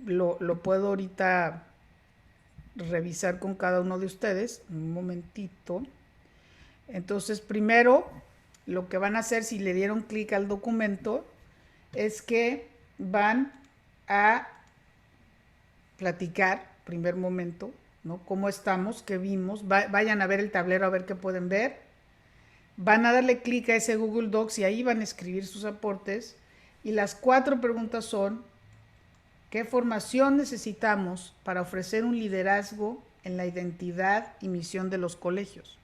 S2: Lo puedo ahorita revisar con cada uno de ustedes. Un momentito. Entonces, primero, lo que van a hacer si le dieron clic al documento es que van a platicar, primer momento, ¿no? ¿Cómo estamos? ¿Qué vimos? Vayan a ver el tablero a ver qué pueden ver. Van a darle clic a ese Google Docs y ahí van a escribir sus aportes. Y las 4 preguntas son: ¿qué formación necesitamos para ofrecer un liderazgo en la identidad y misión de los colegios?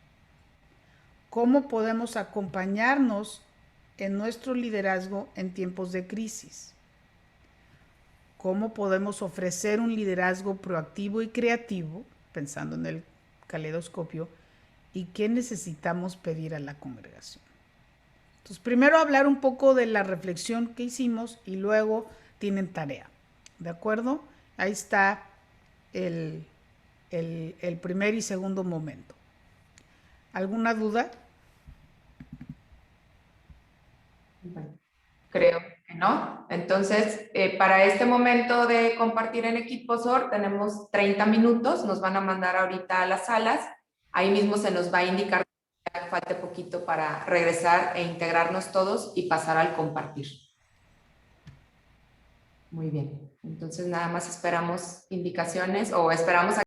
S2: ¿Cómo podemos acompañarnos en nuestro liderazgo en tiempos de crisis? ¿Cómo podemos ofrecer un liderazgo proactivo y creativo, pensando en el caleidoscopio? ¿Y qué necesitamos pedir a la congregación? Entonces, primero hablar un poco de la reflexión que hicimos y luego tienen tarea. ¿De acuerdo? Ahí está el primer y segundo momento. ¿Alguna duda?
S1: Bueno, creo que no. Entonces, para este momento de compartir en equipo, Sor, tenemos 30 minutos. Nos van a mandar ahorita a las salas. Ahí mismo se nos va a indicar que falte poquito para regresar e integrarnos todos y pasar al compartir. Muy bien. Entonces, nada más esperamos indicaciones o esperamos a